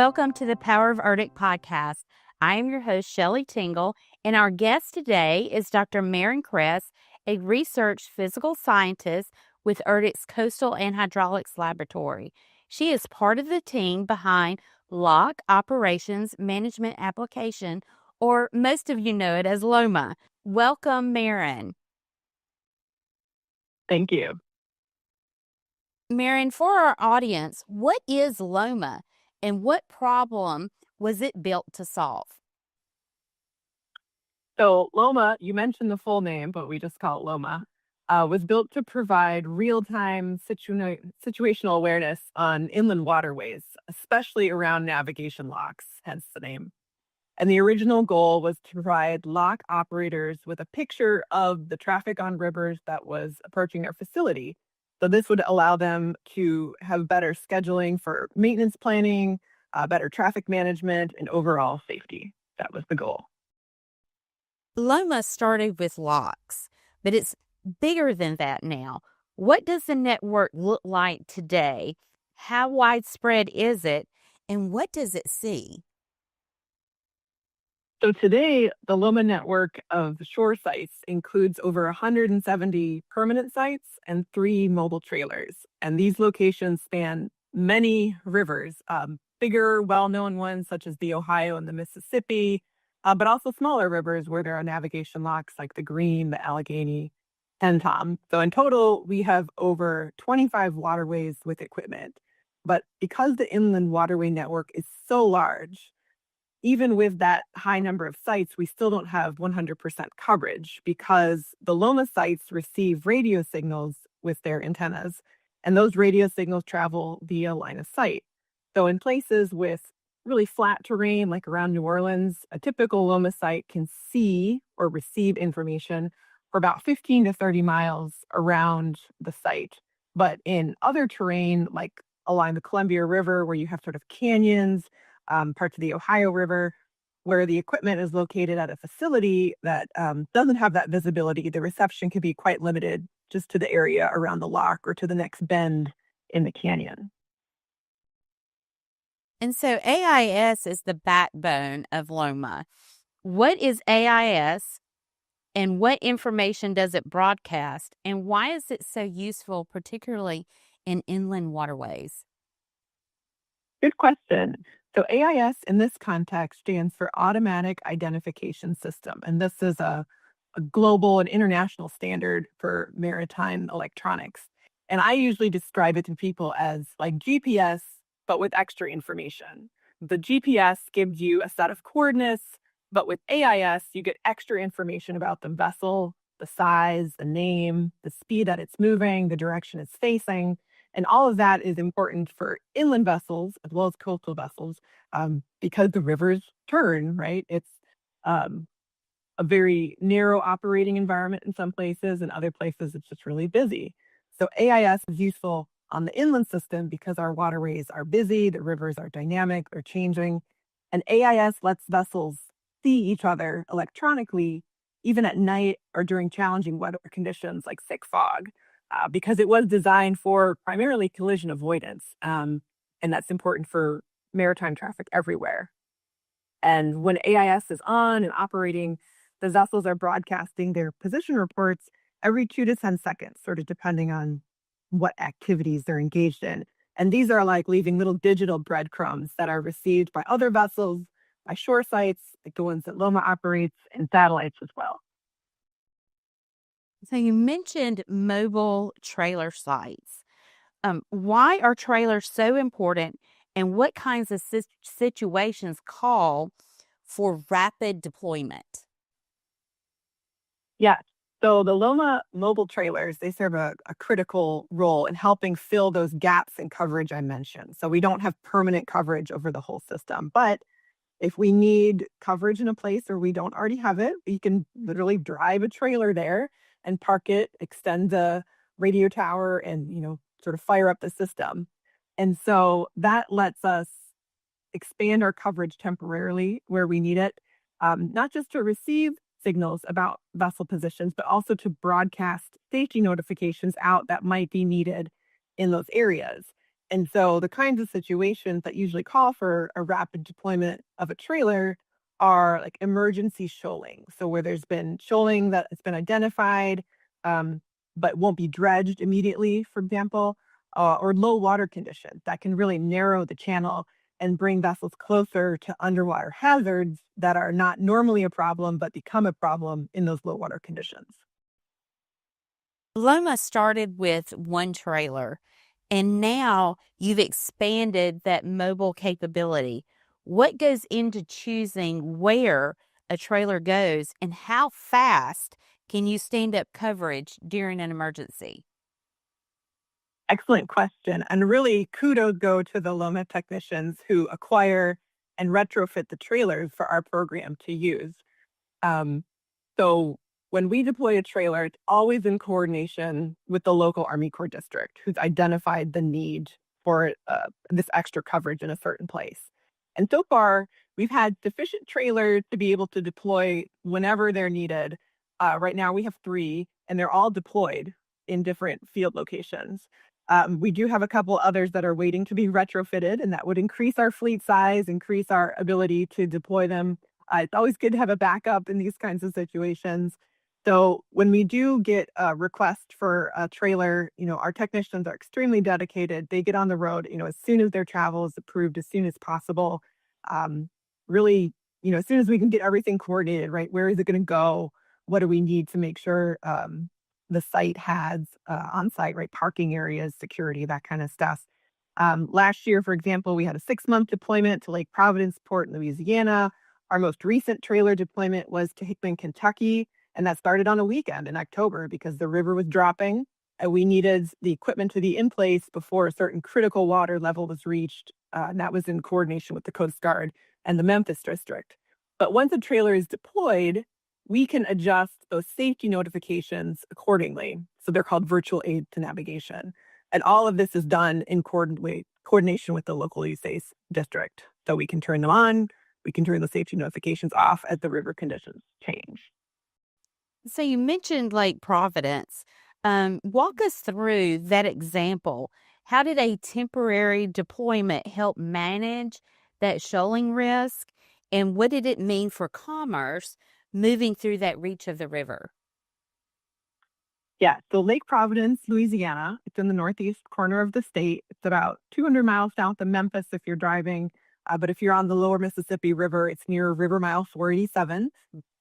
Welcome to the Power of ERDC podcast. I am your host, Shelley Tingle, and our guest today is Dr. Marin Kress, a research physical scientist with ERDC's Coastal and Hydraulics Laboratory. She is part of the team behind Lock Operations Management Application, or most of you know it as LOMA. Welcome, Marin. Thank you. Marin, for our audience, what is LOMA and what problem was it built to solve? So LOMA, you mentioned the full name, but we just call it LOMA, was built to provide real-time situational awareness on inland waterways, especially around navigation locks, hence the name. And the original goal was to provide lock operators with a picture of the traffic on rivers that was approaching their facility. So this would allow them to have better scheduling for maintenance planning, better traffic management, and overall safety. That was the goal. LOMA started with locks, but it's bigger than that now. What does the network look like today? How widespread is it? And what does it see? So today, the LOMA network of shore sites includes over 170 permanent sites and 3 mobile trailers. And these locations span many rivers, bigger, well-known ones such as the Ohio and the Mississippi, but also smaller rivers where there are navigation locks like the Green, the Allegheny, and Tom. So in total, we have over 25 waterways with equipment. But because the inland waterway network is so large, even with that high number of sites, we still don't have 100% coverage because the LOMA sites receive radio signals with their antennas, and those radio signals travel via line of sight. So in places with really flat terrain, like around New Orleans, a typical LOMA site can see or receive information for about 15 to 30 miles around the site. But in other terrain, like along the Columbia River, where you have sort of canyons, parts of the Ohio River, where the equipment is located at a facility that doesn't have that visibility, the reception can be quite limited just to the area around the lock or to the next bend in the canyon. And so AIS is the backbone of LOMA. What is AIS and what information does it broadcast? And why is it so useful, particularly in inland waterways? Good question. So AIS in this context stands for Automatic Identification System. And this is a global and international standard for maritime electronics. And I usually describe it to people as like GPS, but with extra information. The GPS gives you a set of coordinates, but with AIS, you get extra information about the vessel, the size, the name, the speed that it's moving, the direction it's facing. And all of that is important for inland vessels as well as coastal vessels because the rivers turn, right? It's a very narrow operating environment in some places, and other places it's just really busy. So AIS is useful on the inland system because our waterways are busy, the rivers are dynamic, they're changing. And AIS lets vessels see each other electronically, even at night or during challenging weather conditions like thick fog. Because it was designed for primarily collision avoidance. And that's important for maritime traffic everywhere. And when AIS is on and operating, the vessels are broadcasting their position reports every 2 to 10 seconds, sort of depending on what activities they're engaged in. And these are like leaving little digital breadcrumbs that are received by other vessels, by shore sites, like the ones that LOMA operates, and satellites as well. So you mentioned mobile trailer sites. Why are trailers so important, and what kinds of situations call for rapid deployment? Yeah. So the LOMA mobile trailers, they serve a critical role in helping fill those gaps in coverage I mentioned. So we don't have permanent coverage over the whole system. But if we need coverage in a place where we don't already have it, we can literally drive a trailer there and park it, extend the radio tower, and sort of fire up the system. And so that lets us expand our coverage temporarily where we need it, not just to receive signals about vessel positions, but also to broadcast safety notifications out that might be needed in those areas. And so the kinds of situations that usually call for a rapid deployment of a trailer are like emergency shoaling. So where there's been shoaling that has been identified, um, but won't be dredged immediately, for example, or low water conditions that can really narrow the channel and bring vessels closer to underwater hazards that are not normally a problem, but become a problem in those low water conditions. Loma started with one trailer, and now you've expanded that mobile capability. What goes into choosing where a trailer goes, and how fast can you stand up coverage during an emergency? Excellent question. And really, kudos go to the LOMA technicians who acquire and retrofit the trailers for our program to use. Um, so when we deploy a trailer, it's always in coordination with the local Army Corps district who's identified the need for this extra coverage in a certain place. And so far, we've had sufficient trailers to be able to deploy whenever they're needed. Right now, we have 3, and they're all deployed in different field locations. We do have a couple others that are waiting to be retrofitted, and that would increase our fleet size, increase our ability to deploy them. It's always good to have a backup in these kinds of situations. So when we do get a request for a trailer, our technicians are extremely dedicated. They get on the road, as soon as their travel is approved, as soon as possible. Um, Really, as soon as we can get everything coordinated, right? Where is it going to go? What do we need to make sure the site has on-site, right? Parking areas, security, that kind of stuff. Last year, for example, we had a 6-month deployment to Lake Providence Port in Louisiana. Our most recent trailer deployment was to Hickman, Kentucky, and that started on a weekend in October because the river was dropping and we needed the equipment to be in place before a certain critical water level was reached. And that was in coordination with the Coast Guard and the Memphis district. But once a trailer is deployed, we can adjust those safety notifications accordingly. So they're called virtual aid to navigation. And all of this is done in coordination with the local USACE district. So we can turn them on, we can turn the safety notifications off as the river conditions change. So you mentioned Lake Providence. Walk us through that example. How did a temporary deployment help manage that shoaling risk? And what did it mean for commerce moving through that reach of the river? Yeah, so Lake Providence, Louisiana, it's in the northeast corner of the state. It's about 200 miles south of Memphis if you're driving. But if you're on the lower Mississippi River, it's near River Mile 487.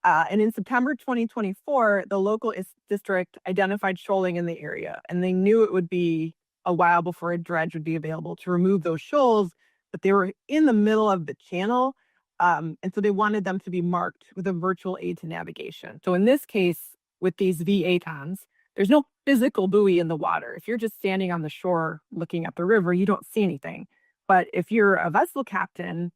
And in September 2024, the local district identified shoaling in the area, and they knew it would be a while before a dredge would be available to remove those shoals, but they were in the middle of the channel. And so they wanted them to be marked with a virtual aid to navigation. So in this case, with these VATONs, there's no physical buoy in the water. If you're just standing on the shore looking at the river, you don't see anything. But if you're a vessel captain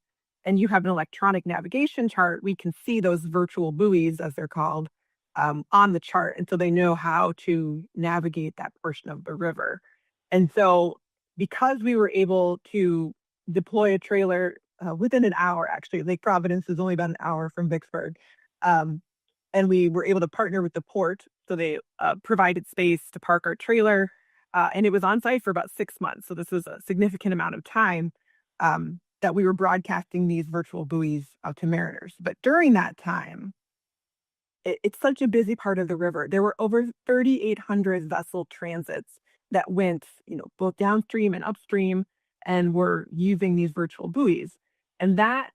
and you have an electronic navigation chart, we can see those virtual buoys, as they're called, on the chart. And so they know how to navigate that portion of the river. And so because we were able to deploy a trailer within an hour, actually, Lake Providence is only about an hour from Vicksburg. And we were able to partner with the port. So they provided space to park our trailer. And it was on site for about 6 months. So this was a significant amount of time that we were broadcasting these virtual buoys out to mariners. But during that time, it's such a busy part of the river. There were over 3,800 vessel transits that went, both downstream and upstream and were using these virtual buoys. And that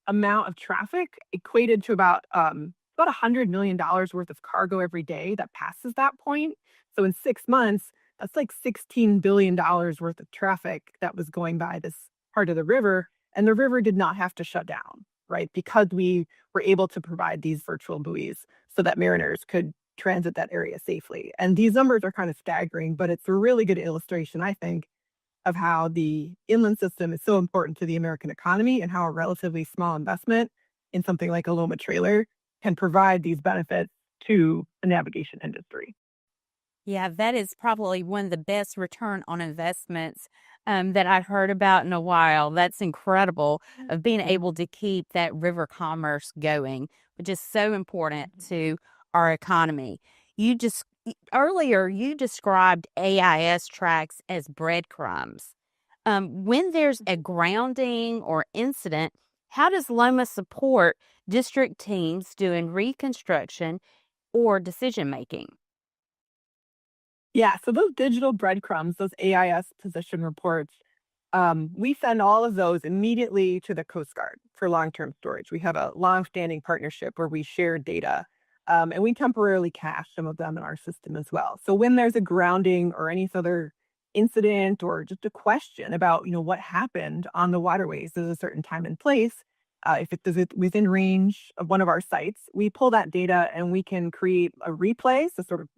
amount of traffic equated to about $100 million worth of cargo every day that passes that point. So in 6 months, that's like $16 billion worth of traffic that was going by this part of the river. And the river did not have to shut down, right? Because we were able to provide these virtual buoys so that mariners could transit that area safely. And these numbers are kind of staggering, but it's a really good illustration, I think, of how the inland system is so important to the American economy and how a relatively small investment in something like a LOMA trailer can provide these benefits to the navigation industry. Yeah, that is probably one of the best return on investments that I've heard about in a while. That's incredible of being able to keep that river commerce going, which is so important to our economy. You just Earlier, you described AIS tracks as breadcrumbs. When there's a grounding or incident, how does LOMA support district teams doing reconstruction or decision making? Yeah, so those digital breadcrumbs, those AIS position reports, we send all of those immediately to the Coast Guard for long-term storage. We have a long-standing partnership where we share data, and we temporarily cache some of them in our system as well. So when there's a grounding or any other incident or just a question about, what happened on the waterways at a certain time and place, if it is within range of one of our sites, we pull that data and we can create a replay, so sort of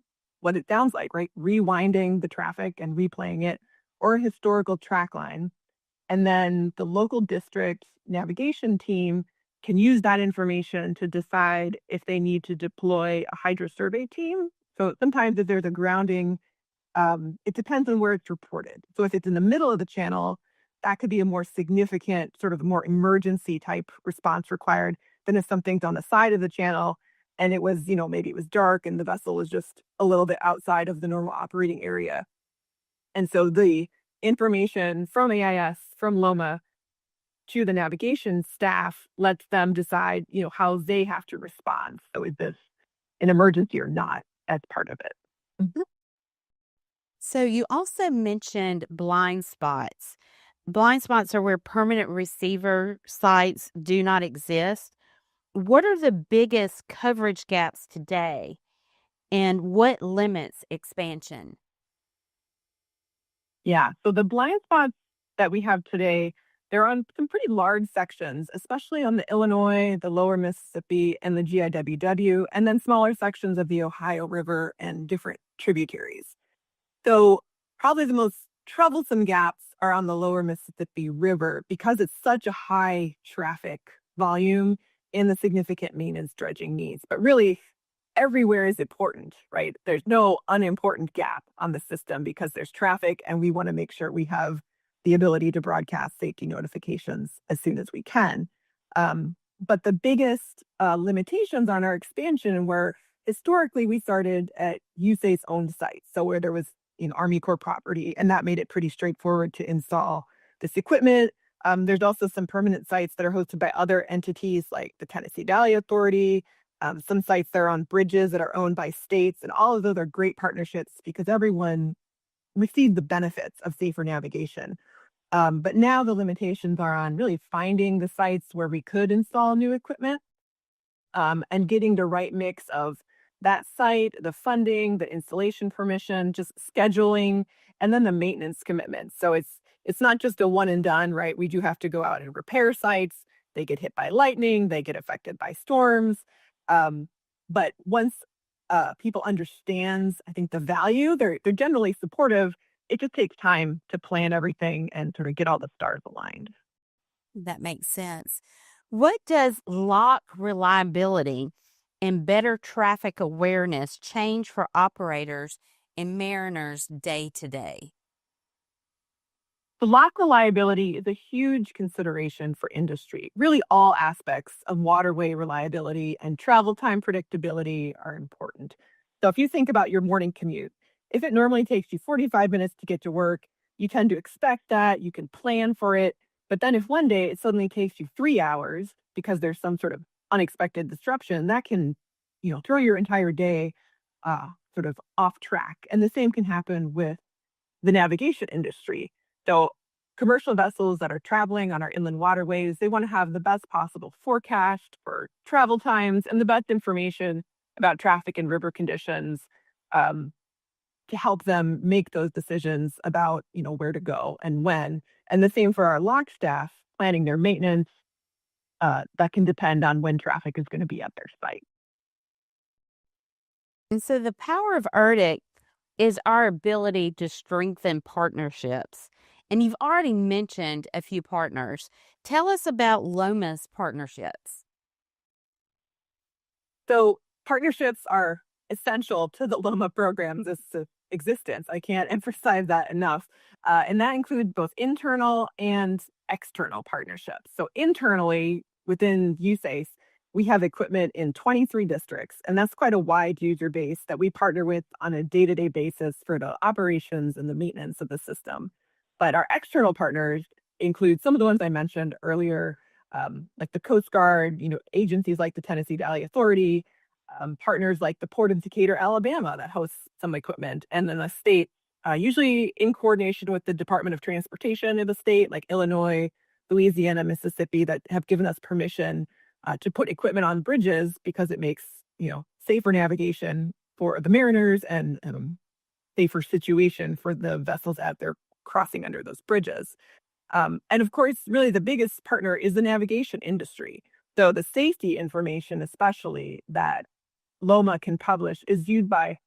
what it sounds like, right? Rewinding the traffic and replaying it, or a historical track line. And then the local district navigation team can use that information to decide if they need to deploy a hydro survey team. So sometimes if there's a grounding, it depends on where it's reported. So if it's in the middle of the channel, that could be a more significant, sort of more emergency type response required than if something's on the side of the channel and it was, maybe it was dark and the vessel was just a little bit outside of the normal operating area. And so the information from AIS, from LOMA to the navigation staff lets them decide, how they have to respond. So is this an emergency or not as part of it? Mhm. So, you also mentioned blind spots. Blind spots are where permanent receiver sites do not exist. What are the biggest coverage gaps today, and what limits expansion? Yeah. So the blind spots that we have today, they're on some pretty large sections, especially on the Illinois, the lower Mississippi, and the GIWW, and then smaller sections of the Ohio River and different tributaries. So probably the most troublesome gaps are on the lower Mississippi River because it's such a high traffic volume and the significant maintenance dredging needs. But really, everywhere is important, right? There's no unimportant gap on the system because there's traffic and we want to make sure we have the ability to broadcast safety notifications as soon as we can. But the biggest limitations on our expansion were historically we started at USACE owned sites. So where there was Army Corps property, and that made it pretty straightforward to install this equipment. There's also some permanent sites that are hosted by other entities like the Tennessee Valley Authority, some sites that are on bridges that are owned by states, and all of those are great partnerships because everyone receives the benefits of safer navigation. But now the limitations are on really finding the sites where we could install new equipment, and getting the right mix of that site, the funding, the installation permission, just scheduling, and then the maintenance commitment. So it's not just a one and done, right? We do have to go out and repair sites. They get hit by lightning, they get affected by storms. Um, but once people understands, I think the value, they're generally supportive. It just takes time to plan everything and sort of get all the stars aligned. That makes sense. What does lock reliability and better traffic awareness change for operators and mariners day to day? The lock reliability is a huge consideration for industry. Really, all aspects of waterway reliability and travel time predictability are important. So, if you think about your morning commute, if it normally takes you 45 minutes to get to work, you tend to expect that, you can plan for it. But then, if one day it suddenly takes you 3 hours because there's some sort of unexpected disruption, that can, throw your entire day sort of off track. And the same can happen with the navigation industry. So commercial vessels that are traveling on our inland waterways, they want to have the best possible forecast for travel times and the best information about traffic and river conditions, um, to help them make those decisions about, where to go and when. And the same for our lock staff planning their maintenance. That can depend on when traffic is going to be at their site. And so the power of ERDC is our ability to strengthen partnerships. And you've already mentioned a few partners. Tell us about LOMA's partnerships. So partnerships are essential to the LOMA program's existence. I can't emphasize that enough. And that includes both internal and external partnerships. So internally within USACE, we have equipment in 23 districts, and that's quite a wide user base that we partner with on a day-to-day basis for the operations and the maintenance of the system. But our external partners include some of the ones I mentioned earlier, like the Coast Guard, agencies like the Tennessee Valley Authority, partners like the Port of Decatur, Alabama, that hosts some equipment, and then the state, usually in coordination with the Department of Transportation of the state, like Illinois, Louisiana, Mississippi, that have given us permission to put equipment on bridges because it makes safer navigation for the mariners and safer situation for the vessels out there crossing under those bridges. And of course, really the biggest partner is the navigation industry. So the safety information, especially that LOMA can publish, is viewed by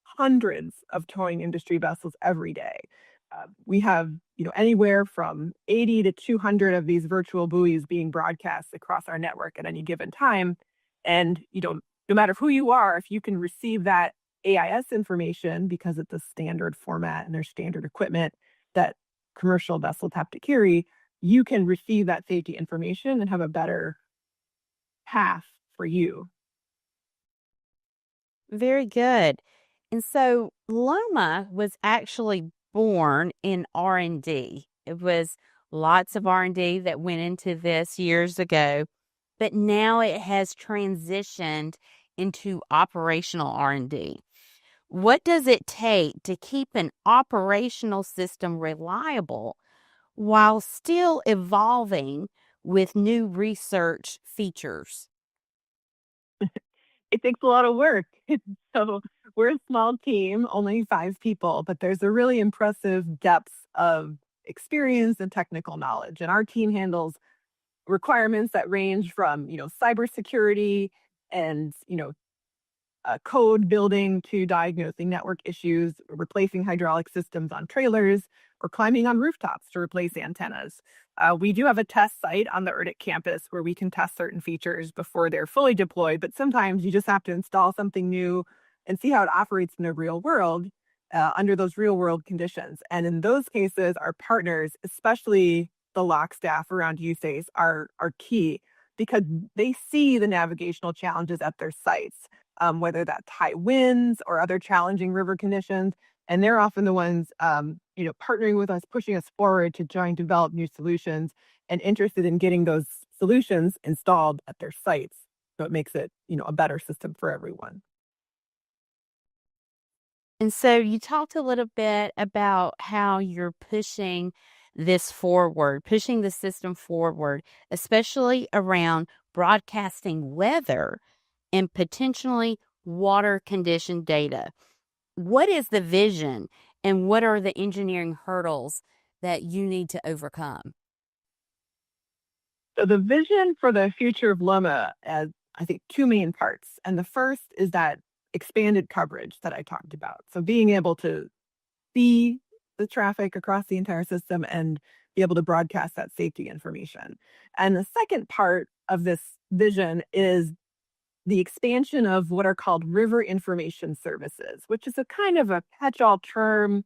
hundreds of towing industry vessels every day. We have, anywhere from 80 to 200 of these virtual buoys being broadcast across our network at any given time. And, no matter who you are, if you can receive that AIS information because it's a standard format and there's standard equipment that commercial vessels have to carry, you can receive that safety information and have a better path for you. Very good. And so Loma was actually born in R&D. It was lots of R&D that went into this years ago, but now it has transitioned into operational R&D. What does it take to keep an operational system reliable while still evolving with new research features? It takes a lot of work. So we're a small team, only 5 people, but there's a really impressive depth of experience and technical knowledge. And our team handles requirements that range from, cybersecurity and, code building to diagnosing network issues, replacing hydraulic systems on trailers, or climbing on rooftops to replace antennas. We do have a test site on the ERDC campus where we can test certain features before they're fully deployed, but sometimes you just have to install something new and see how it operates in the real world under those real world conditions. And in those cases, our partners, especially the LOC staff around USACE, are key because they see the navigational challenges at their sites, whether that's high winds or other challenging river conditions. And they're often the ones, partnering with us, pushing us forward to try and develop new solutions and interested in getting those solutions installed at their sites. So it makes it, a better system for everyone. And so you talked a little bit about how you're pushing this forward, pushing the system forward, especially around broadcasting weather and potentially water condition data. What is the vision and what are the engineering hurdles that you need to overcome? So the vision for the future of LOMA has, I think, 2 main parts. And the first is that expanded coverage that I talked about. So being able to see the traffic across the entire system and be able to broadcast that safety information. And the second part of this vision is the expansion of what are called river information services, which is a kind of a catch-all term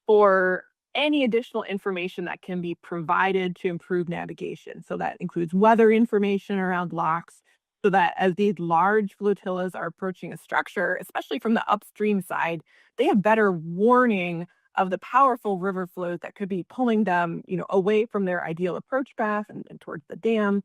for any additional information that can be provided to improve navigation. So that includes weather information around locks, so that as these large flotillas are approaching a structure, especially from the upstream side, they have better warning of the powerful river flows that could be pulling them, away from their ideal approach path and towards the dam.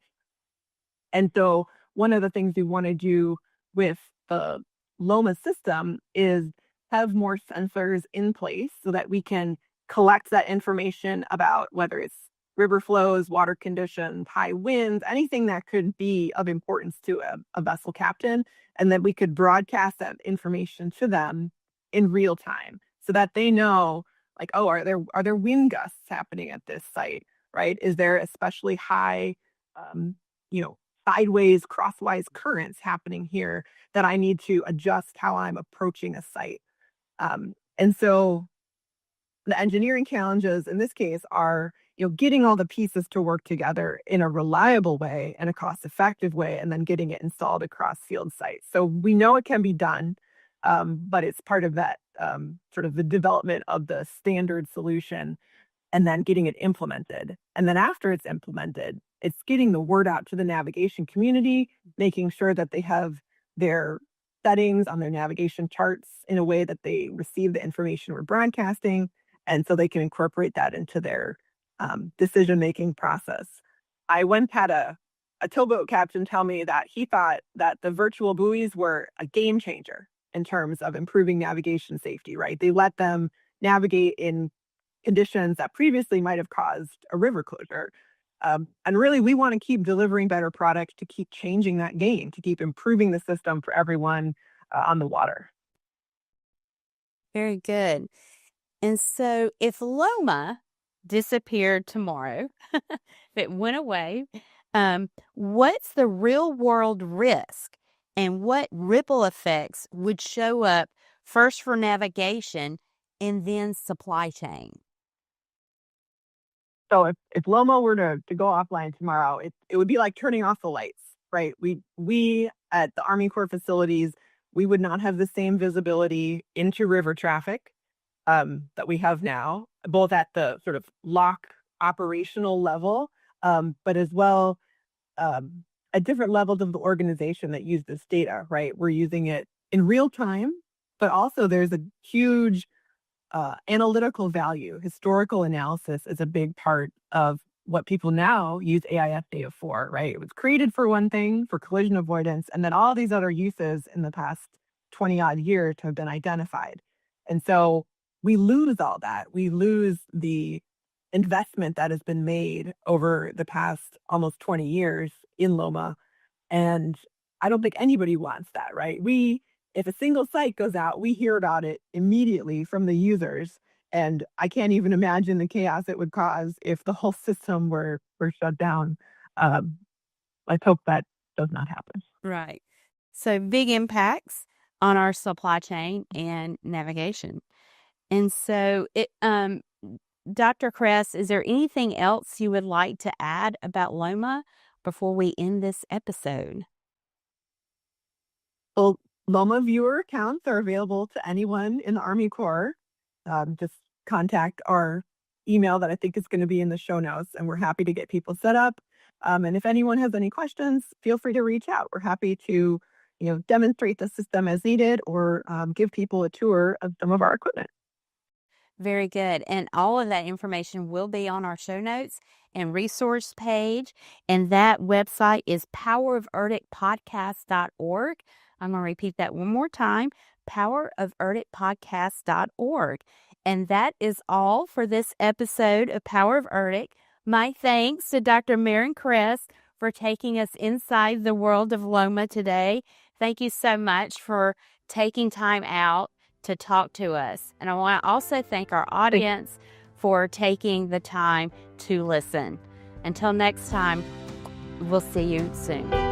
And so one of the things we want to do with the LOMA system is have more sensors in place so that we can collect that information about whether it's river flows, water conditions, high winds, anything that could be of importance to a vessel captain. And then we could broadcast that information to them in real time so that they know, like, oh, are there wind gusts happening at this site, right? Is there especially high, you know, sideways, crosswise currents happening here that I need to adjust how I'm approaching a site? And so the engineering challenges in this case are, getting all the pieces to work together in a reliable way and a cost-effective way, and then getting it installed across field sites. So we know it can be done, but it's part of that sort of the development of the standard solution and then getting it implemented. And then after it's implemented, it's getting the word out to the navigation community making sure that they have their settings on their navigation charts in a way that they receive the information we're broadcasting, and so they can incorporate that into their decision-making process. I once had a towboat captain tell me that he thought that the virtual buoys were a game changer in terms of improving navigation safety, right? They let them navigate in conditions that previously might have caused a river closure. And really, we want to keep delivering better products to keep changing that game, to keep improving the system for everyone on the water. Very good. And so if LOMA disappeared tomorrow, if it went away, what's the real world risk and what ripple effects would show up first for navigation and then supply chain? So if LOMA were to go offline tomorrow, it would be like turning off the lights, right? We at the Army Corps facilities, we would not have the same visibility into river traffic that we have now, both at the sort of lock operational level, but as well at different levels of the organization that use this data, right? We're using it in real time, but also there's a huge analytical value. Historical analysis is a big part of what people now use AIS data for, right? It was created for one thing, for collision avoidance, and then all these other uses in the past 20 odd years have been identified. And so we lose all that. We lose the investment that has been made over the past almost 20 years in LOMA. And I don't think anybody wants that, right? If a single site goes out, we hear about it immediately from the users. And I can't even imagine the chaos it would cause if the whole system were shut down. Let's hope that does not happen. Right. So big impacts on our supply chain and navigation. And so Dr. Kress, is there anything else you would like to add about LOMA before we end this episode? Well, LOMA viewer accounts are available to anyone in the Army Corps. Just contact our email that I think is going to be in the show notes, and we're happy to get people set up. And if anyone has any questions, feel free to reach out. We're happy to, demonstrate the system as needed or give people a tour of some of our equipment. Very good. And all of that information will be on our show notes and resource page. And that website is poweroferdicpodcast.org. I'm going to repeat that one more time, poweroferdicpodcast.org. And that is all for this episode of Power of ERDC. My thanks to Dr. Marin Kress for taking us inside the world of LOMA today. Thank you so much for taking time out to talk to us. And I want to also thank our audience for taking the time to listen. Until next time, we'll see you soon.